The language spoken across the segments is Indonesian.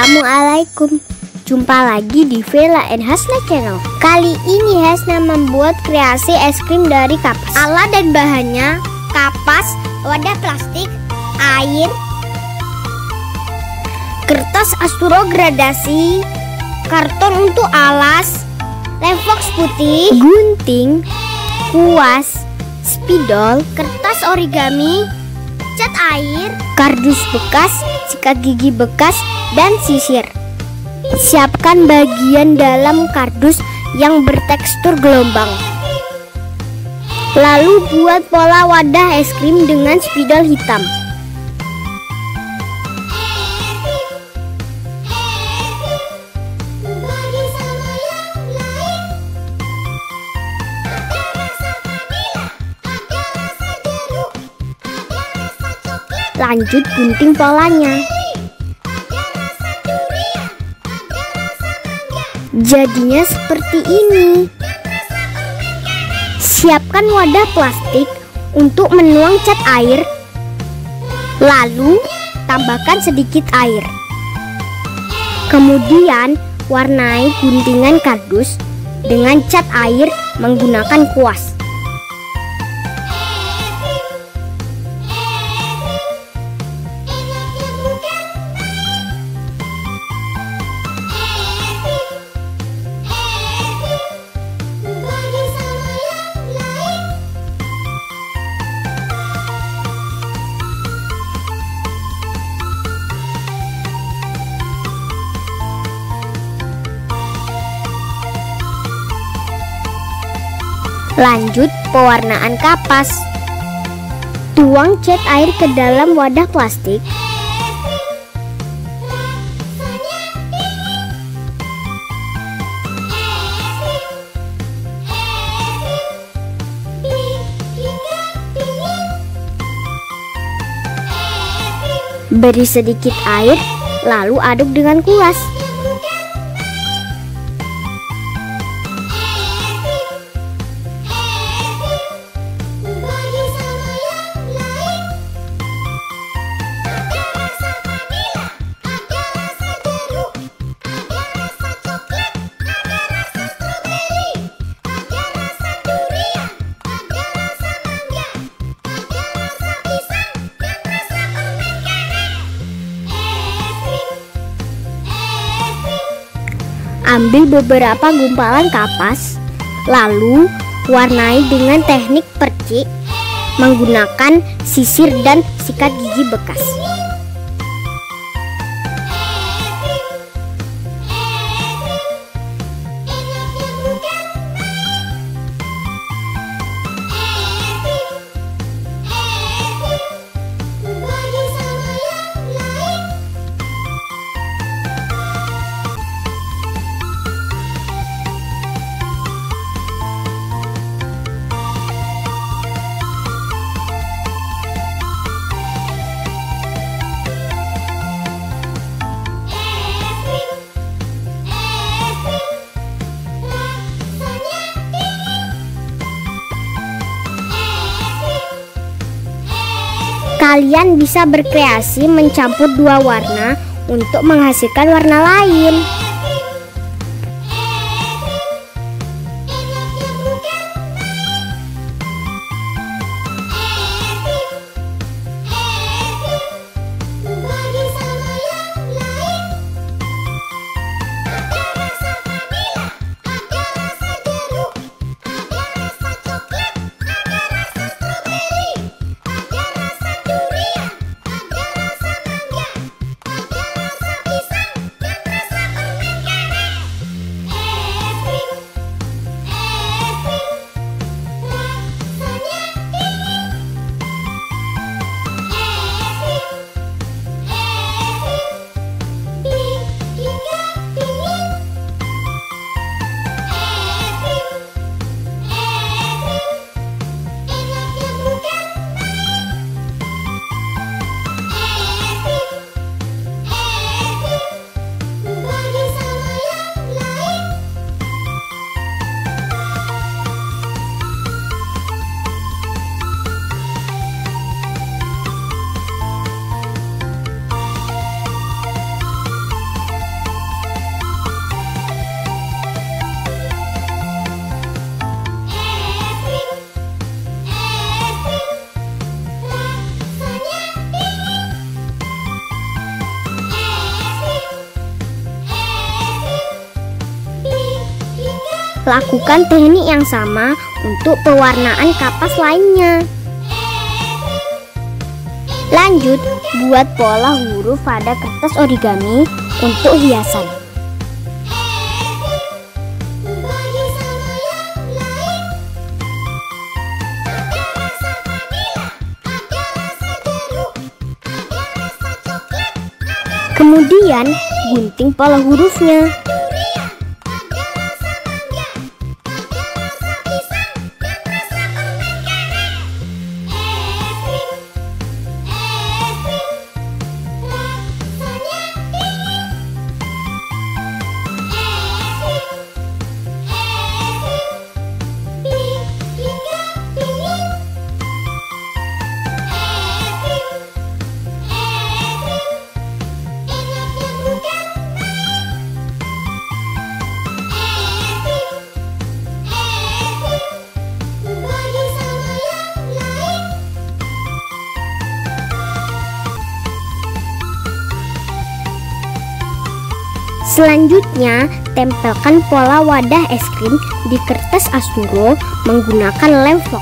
Assalamualaikum. Jumpa lagi di Vela and Hasna Channel. Kali ini Hasna membuat kreasi es krim dari kapas. Alat dan bahannya: kapas, wadah plastik, air, kertas asturo gradasi, karton untuk alas, lem fox putih, gunting, kuas, spidol, kertas origami, cat air, kardus bekas, sikat gigi bekas, dan sisir. Siapkan bagian dalam kardus yang bertekstur gelombang. Lalu buat pola wadah es krim dengan spidol hitam. Lanjut gunting polanya. Jadinya seperti ini. Siapkan wadah plastik untuk menuang cat air. Lalu tambahkan sedikit air. Kemudian warnai guntingan kardus dengan cat air menggunakan kuas. Lanjut pewarnaan kapas. Tuang cat air ke dalam wadah plastik. Beri sedikit air, lalu aduk dengan kuas. Ambil beberapa gumpalan kapas, lalu warnai dengan teknik percik menggunakan sisir dan sikat gigi bekas. Kalian bisa berkreasi mencampur dua warna untuk menghasilkan warna lain. lakukan teknik yang sama untuk pewarnaan kapas lainnya. Lanjut, buat pola huruf pada kertas origami untuk hiasan. Kemudian gunting pola hurufnya. Selanjutnya, tempelkan pola wadah es krim di kertas Asturo menggunakan lem fox.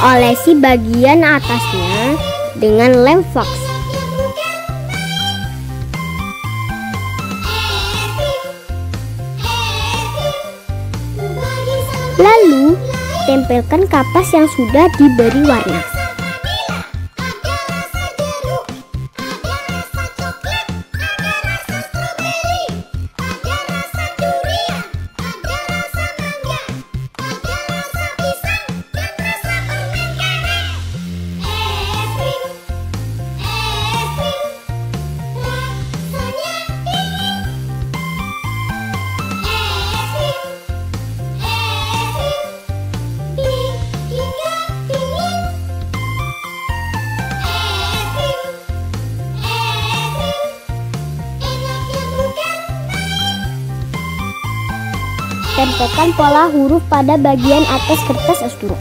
Olesi bagian atasnya dengan lem fox. Lalu, tempelkan kapas yang sudah diberi warna. Tempelkan pola huruf pada bagian atas kertas Asturo.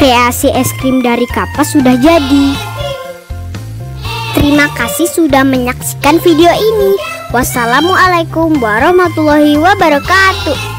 Kreasi es krim dari kapas sudah jadi. Terima kasih sudah menyaksikan video ini. Wassalamualaikum warahmatullahi wabarakatuh.